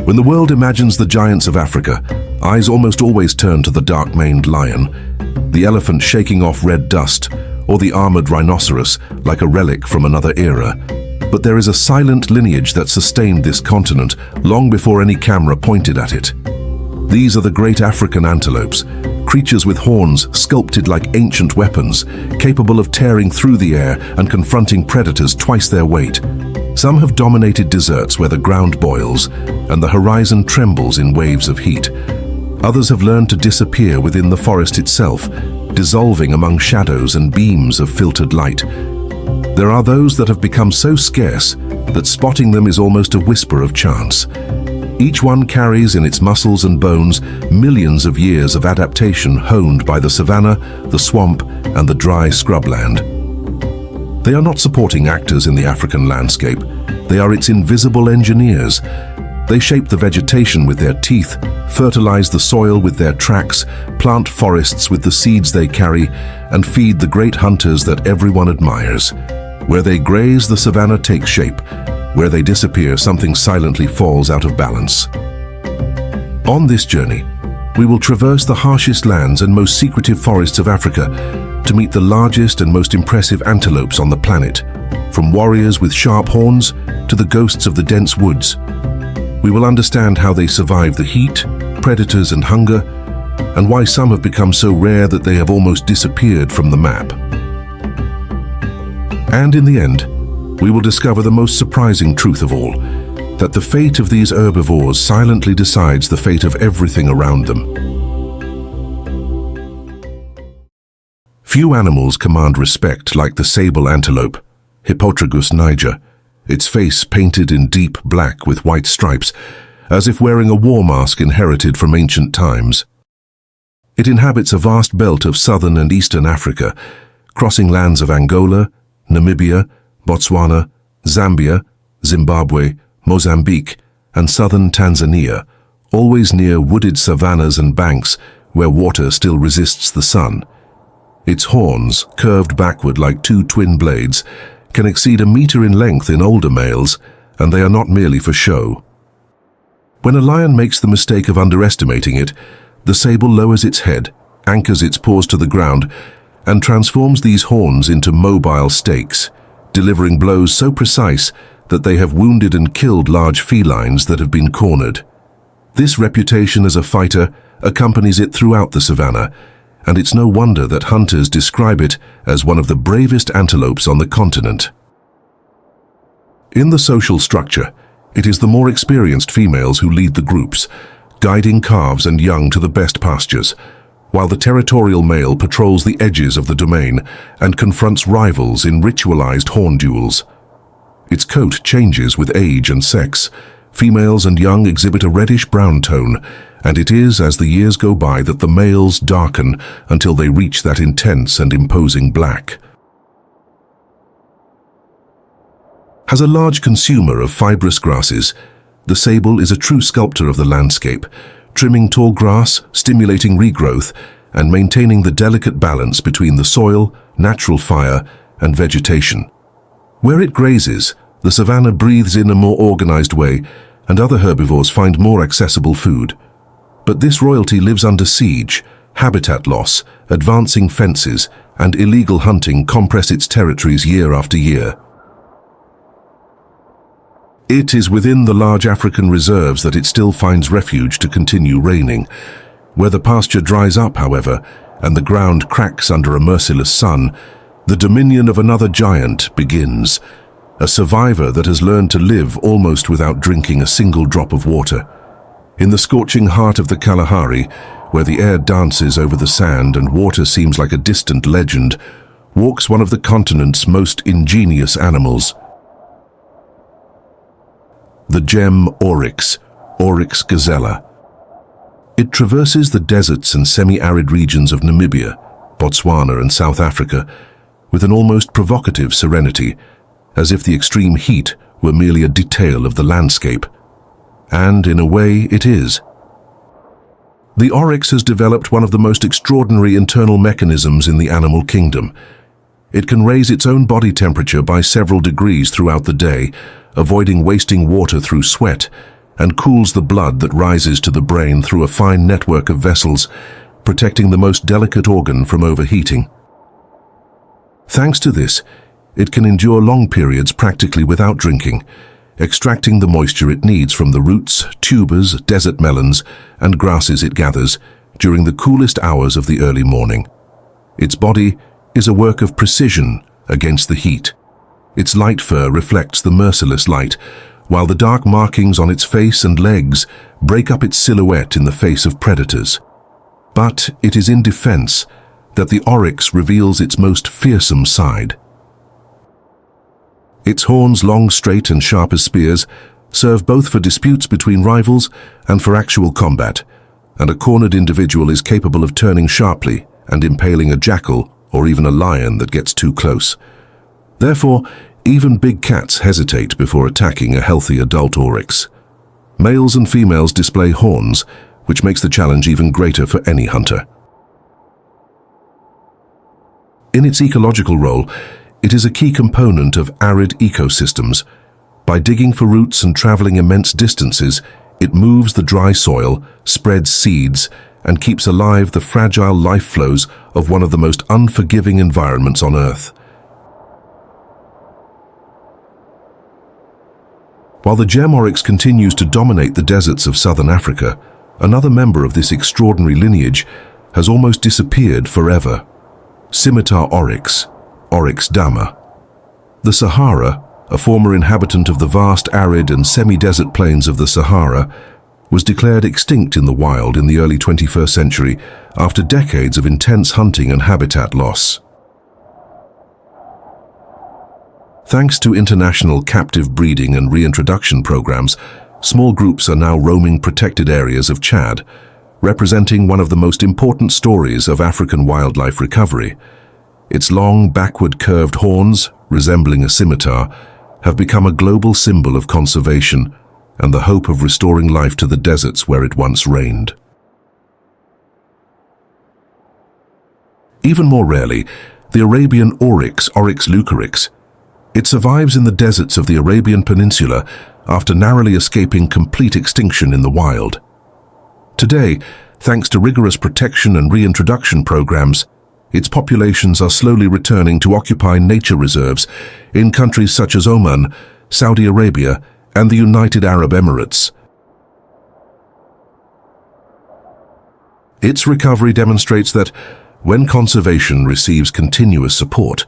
When the world imagines the giants of Africa, eyes almost always turn to the dark-maned lion, the elephant shaking off red dust, or the armored rhinoceros like a relic from another era. But there is a silent lineage that sustained this continent long before any camera pointed at it. These are the great African antelopes, creatures with horns sculpted like ancient weapons, capable of tearing through the air and confronting predators twice their weight. Some have dominated deserts where the ground boils and the horizon trembles in waves of heat. Others have learned to disappear within the forest itself, dissolving among shadows and beams of filtered light. There are those that have become so scarce that spotting them is almost a whisper of chance. Each one carries in its muscles and bones millions of years of adaptation honed by the savanna, the swamp, and the dry scrubland. They are not supporting actors in the African landscape. They are its invisible engineers. They shape the vegetation with their teeth, fertilize the soil with their tracks, plant forests with the seeds they carry, and feed the great hunters that everyone admires. Where they graze, the savanna takes shape. Where they disappear, something silently falls out of balance. On this journey, we will traverse the harshest lands and most secretive forests of Africa to meet the largest and most impressive antelopes on the planet, from warriors with sharp horns to the ghosts of the dense woods. We will understand how they survive the heat, predators and hunger, and why some have become so rare that they have almost disappeared from the map. And in the end, we will discover the most surprising truth of all, that the fate of these herbivores silently decides the fate of everything around them. Few animals command respect like the sable antelope, Hippotragus niger, its face painted in deep black with white stripes, as if wearing a war mask inherited from ancient times. It inhabits a vast belt of southern and eastern Africa, crossing lands of Angola, Namibia, Botswana, Zambia, Zimbabwe, Mozambique, and southern Tanzania, always near wooded savannas and banks where water still resists the sun. Its horns, curved backward like two twin blades, can exceed a meter in length in older males, and they are not merely for show. When a lion makes the mistake of underestimating it, the sable lowers its head, anchors its paws to the ground, and transforms these horns into mobile stakes, delivering blows so precise that they have wounded and killed large felines that have been cornered. This reputation as a fighter accompanies it throughout the savanna, and it's no wonder that hunters describe it as one of the bravest antelopes on the continent. In the social structure, it is the more experienced females who lead the groups, guiding calves and young to the best pastures, while the territorial male patrols the edges of the domain and confronts rivals in ritualized horn duels. Its coat changes with age and sex. Females and young exhibit a reddish-brown tone, and it is as the years go by that the males darken until they reach that intense and imposing black. As a large consumer of fibrous grasses, the sable is a true sculptor of the landscape, trimming tall grass, stimulating regrowth, and maintaining the delicate balance between the soil, natural fire, and vegetation. Where it grazes, the savanna breathes in a more organized way, and other herbivores find more accessible food. But this royalty lives under siege. Habitat loss, advancing fences, and illegal hunting compress its territories year after year. It is within the large African reserves that it still finds refuge to continue reigning. Where the pasture dries up, however, and the ground cracks under a merciless sun, the dominion of another giant begins, a survivor that has learned to live almost without drinking a single drop of water. In the scorching heart of the Kalahari, where the air dances over the sand and water seems like a distant legend, walks one of the continent's most ingenious animals. The gem Oryx, Oryx gazella. It traverses the deserts and semi-arid regions of Namibia, Botswana, and South Africa with an almost provocative serenity, as if the extreme heat were merely a detail of the landscape. And in a way, it is. The oryx has developed one of the most extraordinary internal mechanisms in the animal kingdom. It can raise its own body temperature by several degrees throughout the day, avoiding wasting water through sweat, and cools the blood that rises to the brain through a fine network of vessels, protecting the most delicate organ from overheating. Thanks to this, it can endure long periods practically without drinking, extracting the moisture it needs from the roots, tubers, desert melons, and grasses it gathers during the coolest hours of the early morning. Its body is a work of precision against the heat. Its light fur reflects the merciless light, while the dark markings on its face and legs break up its silhouette in the face of predators. But it is in defense that the oryx reveals its most fearsome side. Its horns, long, straight, and sharp as spears, serve both for disputes between rivals and for actual combat, and a cornered individual is capable of turning sharply and impaling a jackal or even a lion that gets too close. Therefore, even big cats hesitate before attacking a healthy adult oryx. Males and females display horns, which makes the challenge even greater for any hunter. In its ecological role, it is a key component of arid ecosystems. By digging for roots and traveling immense distances, it moves the dry soil, spreads seeds, and keeps alive the fragile life flows of one of the most unforgiving environments on Earth. While the gem oryx continues to dominate the deserts of southern Africa, another member of this extraordinary lineage has almost disappeared forever. Scimitar oryx, Oryx dama. The Sahara, a former inhabitant of the vast arid and semi-desert plains of the Sahara, was declared extinct in the wild in the early 21st century after decades of intense hunting and habitat loss. Thanks to international captive breeding and reintroduction programs, small groups are now roaming protected areas of Chad, representing one of the most important stories of African wildlife recovery. Its long, backward curved horns, resembling a scimitar, have become a global symbol of conservation and the hope of restoring life to the deserts where it once reigned. Even more rarely, the Arabian oryx, Oryx leucoryx. It survives in the deserts of the Arabian Peninsula after narrowly escaping complete extinction in the wild. Today, thanks to rigorous protection and reintroduction programs, its populations are slowly returning to occupy nature reserves in countries such as Oman, Saudi Arabia, and the United Arab Emirates. Its recovery demonstrates that when conservation receives continuous support,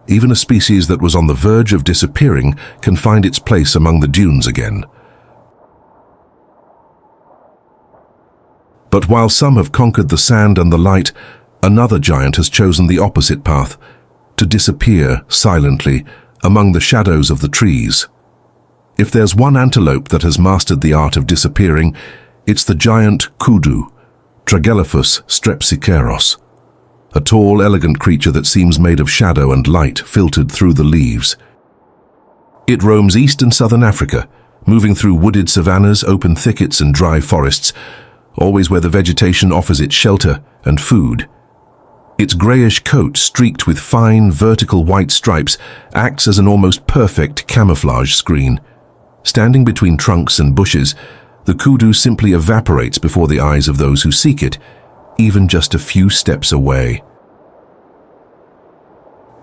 even a species that was on the verge of disappearing can find its place among the dunes again. But while some have conquered the sand and the light, another giant has chosen the opposite path, to disappear silently among the shadows of the trees. If there's one antelope that has mastered the art of disappearing, it's the giant Kudu, Tragelaphus strepsiceros, a tall, elegant creature that seems made of shadow and light filtered through the leaves. It roams east and southern Africa, moving through wooded savannas, open thickets, and dry forests, always where the vegetation offers it shelter and food. Its grayish coat, streaked with fine, vertical white stripes, acts as an almost perfect camouflage screen. Standing between trunks and bushes, the kudu simply evaporates before the eyes of those who seek it, even just a few steps away.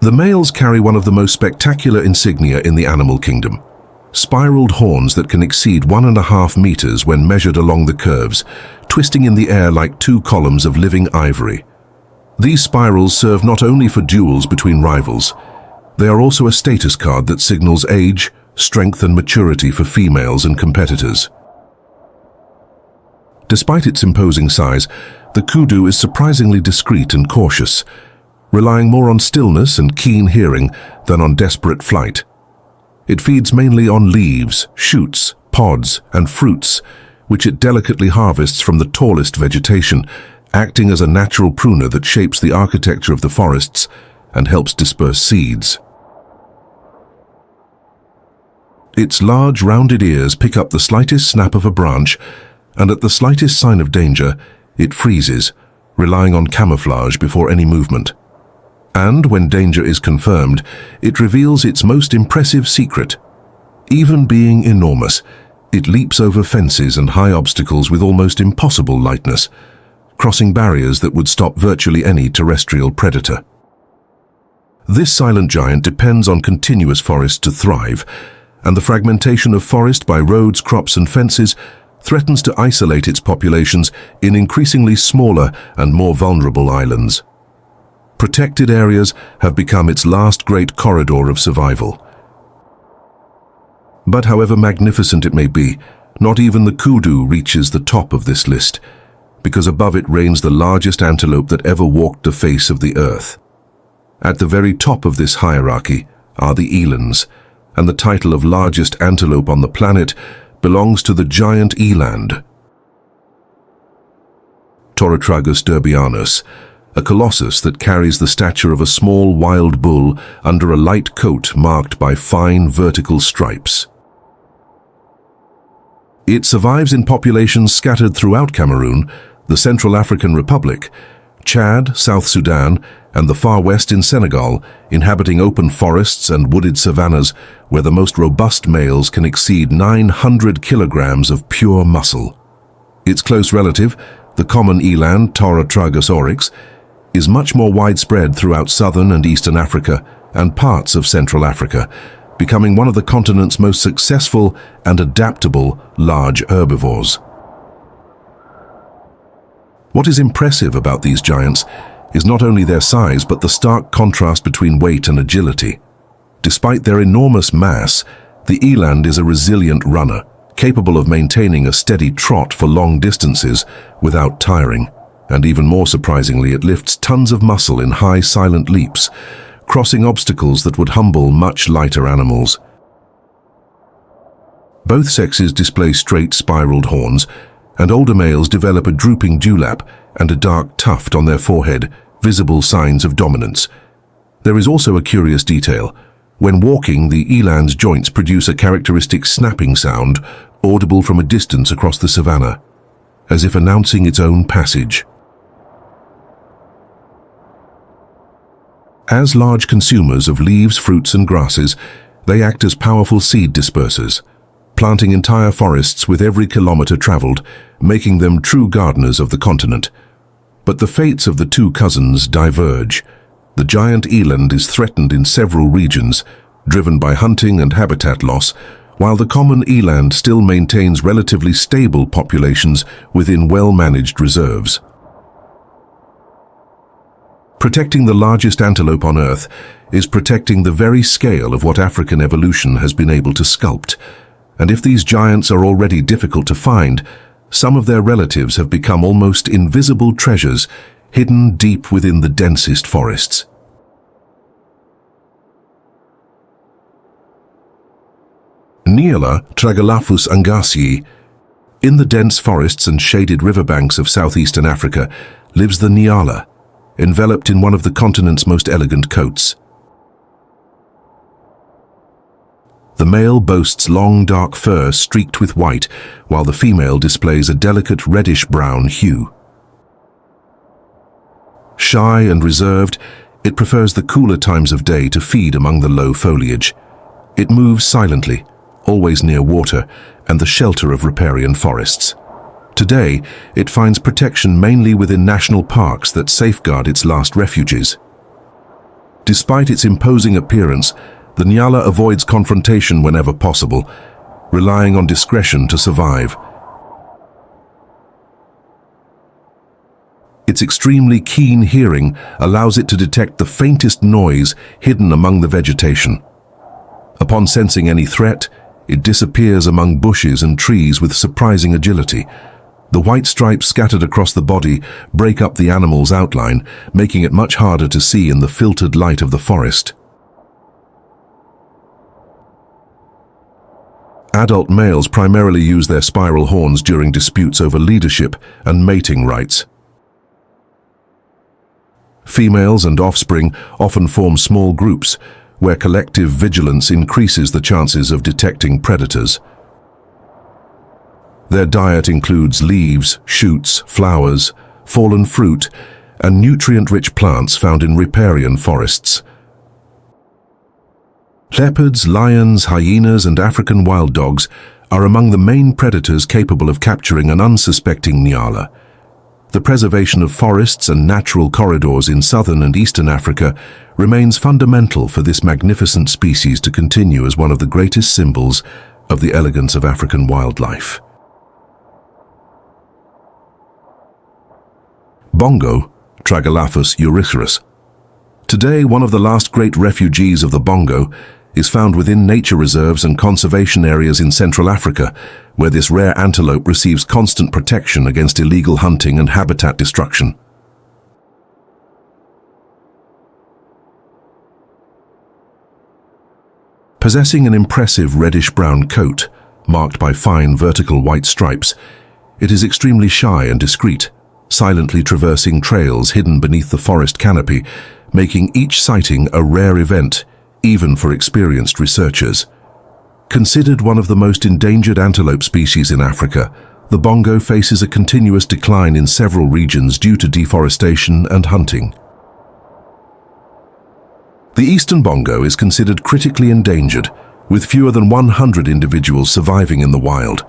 The males carry one of the most spectacular insignia in the animal kingdom: spiraled horns that can exceed 1.5 meters when measured along the curves, twisting in the air like two columns of living ivory. These spirals serve not only for duels between rivals, they are also a status card that signals age, strength, and maturity for females and competitors. Despite its imposing size, the kudu is surprisingly discreet and cautious, relying more on stillness and keen hearing than on desperate flight. It feeds mainly on leaves, shoots, pods, and fruits, which it delicately harvests from the tallest vegetation, acting as a natural pruner that shapes the architecture of the forests and helps disperse seeds. Its large, rounded ears pick up the slightest snap of a branch, and at the slightest sign of danger, it freezes, relying on camouflage before any movement. And when danger is confirmed, it reveals its most impressive secret. Even being enormous, It leaps over fences and high obstacles with almost impossible lightness, crossing barriers that would stop virtually any terrestrial predator. This silent giant depends on continuous forest to thrive, and the fragmentation of forest by roads, crops and fences threatens to isolate its populations in increasingly smaller and more vulnerable islands. Protected areas have become its last great corridor of survival. But however magnificent it may be, not even the kudu reaches the top of this list, because above it reigns the largest antelope that ever walked the face of the earth. At the very top of this hierarchy are the elands, and the title of largest antelope on the planet belongs to the giant eland. Torotragus derbianus, a colossus that carries the stature of a small wild bull under a light coat marked by fine vertical stripes. It survives in populations scattered throughout Cameroon, the Central African Republic, Chad, South Sudan, and the far west in Senegal, inhabiting open forests and wooded savannas where the most robust males can exceed 900 kilograms of pure muscle. Its close relative, the common eland Torotragus oryx, is much more widespread throughout southern and eastern Africa and parts of Central Africa, becoming one of the continent's most successful and adaptable large herbivores. What is impressive about these giants is not only their size but the stark contrast between weight and agility. Despite their enormous mass, the eland is a resilient runner, capable of maintaining a steady trot for long distances without tiring. And even more surprisingly, it lifts tons of muscle in high, silent leaps, crossing obstacles that would humble much lighter animals. Both sexes display straight, spiraled horns, and older males develop a drooping dewlap and a dark tuft on their forehead, visible signs of dominance. There is also a curious detail. When walking, the eland's joints produce a characteristic snapping sound, audible from a distance across the savanna, as if announcing its own passage. As large consumers of leaves, fruits and grasses, they act as powerful seed dispersers, planting entire forests with every kilometer traveled, making them true gardeners of the continent. But the fates of the two cousins diverge. The giant eland is threatened in several regions, driven by hunting and habitat loss, while the common eland still maintains relatively stable populations within well-managed reserves. Protecting the largest antelope on Earth is protecting the very scale of what African evolution has been able to sculpt. And if these giants are already difficult to find, some of their relatives have become almost invisible treasures hidden deep within the densest forests. Nyala Tragelaphus angasii. In the dense forests and shaded riverbanks of southeastern Africa lives the nyala, enveloped in one of the continent's most elegant coats. The male boasts long dark fur streaked with white, while the female displays a delicate reddish-brown hue. Shy and reserved, it prefers the cooler times of day to feed among the low foliage. It moves silently, always near water and the shelter of riparian forests. Today, it finds protection mainly within national parks that safeguard its last refuges. Despite its imposing appearance, the nyala avoids confrontation whenever possible, relying on discretion to survive. Its extremely keen hearing allows it to detect the faintest noise hidden among the vegetation. Upon sensing any threat, it disappears among bushes and trees with surprising agility. The white stripes scattered across the body break up the animal's outline, making it much harder to see in the filtered light of the forest. Adult males primarily use their spiral horns during disputes over leadership and mating rights. Females and offspring often form small groups, where collective vigilance increases the chances of detecting predators. Their diet includes leaves, shoots, flowers, fallen fruit, and nutrient-rich plants found in riparian forests. Leopards, lions, hyenas, and African wild dogs are among the main predators capable of capturing an unsuspecting nyala. The preservation of forests and natural corridors in southern and eastern Africa remains fundamental for this magnificent species to continue as one of the greatest symbols of the elegance of African wildlife. Bongo, Tragelaphus euriceus. Today, one of the last great refugees of the bongo is found within nature reserves and conservation areas in Central Africa, where this rare antelope receives constant protection against illegal hunting and habitat destruction. Possessing an impressive reddish-brown coat, marked by fine vertical white stripes, it is extremely shy and discreet, silently traversing trails hidden beneath the forest canopy, making each sighting a rare event, even for experienced researchers. Considered one of the most endangered antelope species in Africa, the bongo faces a continuous decline in several regions due to deforestation and hunting. The eastern bongo is considered critically endangered, with fewer than 100 individuals surviving in the wild.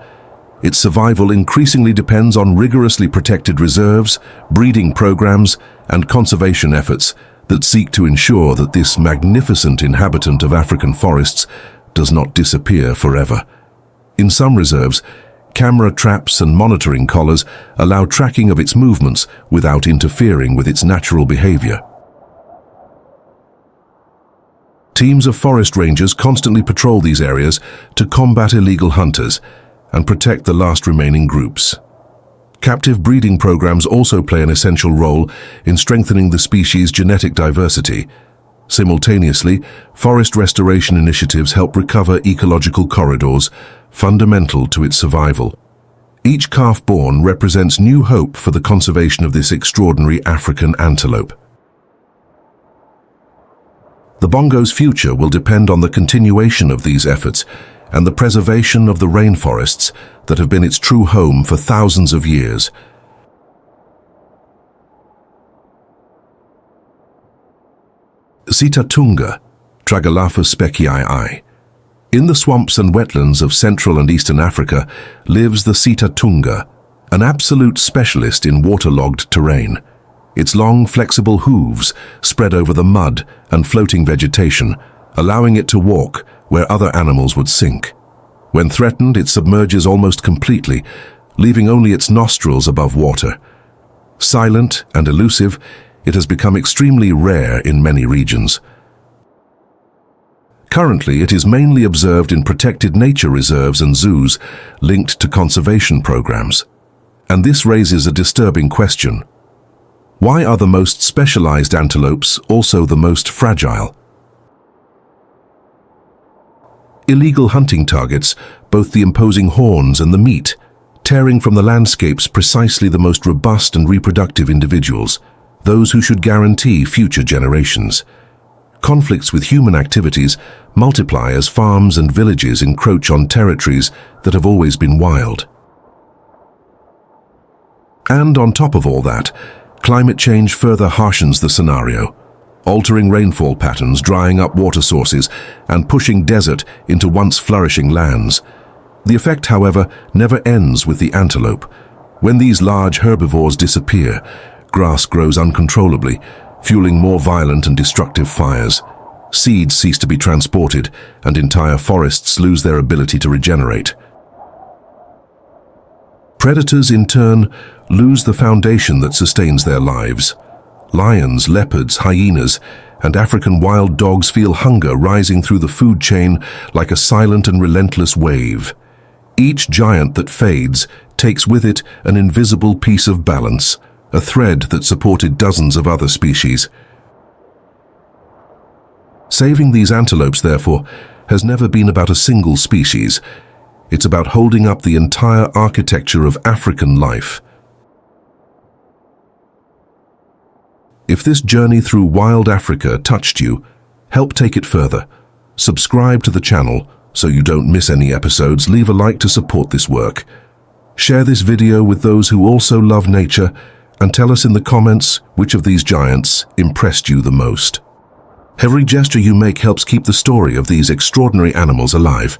Its survival increasingly depends on rigorously protected reserves, breeding programs, and conservation efforts that seek to ensure that this magnificent inhabitant of African forests does not disappear forever. In some reserves, camera traps and monitoring collars allow tracking of its movements without interfering with its natural behavior. Teams of forest rangers constantly patrol these areas to combat illegal hunters and protect the last remaining groups. Captive breeding programs also play an essential role in strengthening the species' genetic diversity. Simultaneously, forest restoration initiatives help recover ecological corridors, fundamental to its survival. Each calf born represents new hope for the conservation of this extraordinary African antelope. The bongo's future will depend on the continuation of these efforts and the preservation of the rainforests that have been its true home for thousands of years. Sitatunga, Tragelaphus speckii. In the swamps and wetlands of Central and Eastern Africa lives the sitatunga, an absolute specialist in waterlogged terrain. Its long, flexible hooves spread over the mud and floating vegetation, allowing it to walk where other animals would sink. When threatened, it submerges almost completely, leaving only its nostrils above water. Silent and elusive, it has become extremely rare in many regions. Currently, it is mainly observed in protected nature reserves and zoos linked to conservation programs. And this raises a disturbing question. Why are the most specialized antelopes also the most fragile? Illegal hunting targets both the imposing horns and the meat, tearing from the landscapes precisely the most robust and reproductive individuals, those who should guarantee future generations. Conflicts with human activities multiply as farms and villages encroach on territories that have always been wild. And on top of all that, climate change further harshens the scenario, altering rainfall patterns, drying up water sources, and pushing desert into once flourishing lands. The effect, however, never ends with the antelope. When these large herbivores disappear, grass grows uncontrollably, fueling more violent and destructive fires. Seeds cease to be transported, and entire forests lose their ability to regenerate. Predators, in turn, lose the foundation that sustains their lives. Lions, leopards, hyenas, and African wild dogs feel hunger rising through the food chain like a silent and relentless wave. Each giant that fades takes with it an invisible piece of balance, a thread that supported dozens of other species. Saving these antelopes, therefore, has never been about a single species. It's about holding up the entire architecture of African life. If this journey through wild Africa touched you, help take it further. Subscribe to the channel so you don't miss any episodes. Leave a like to support this work. Share this video with those who also love nature, and tell us in the comments which of these giants impressed you the most. Every gesture you make helps keep the story of these extraordinary animals alive.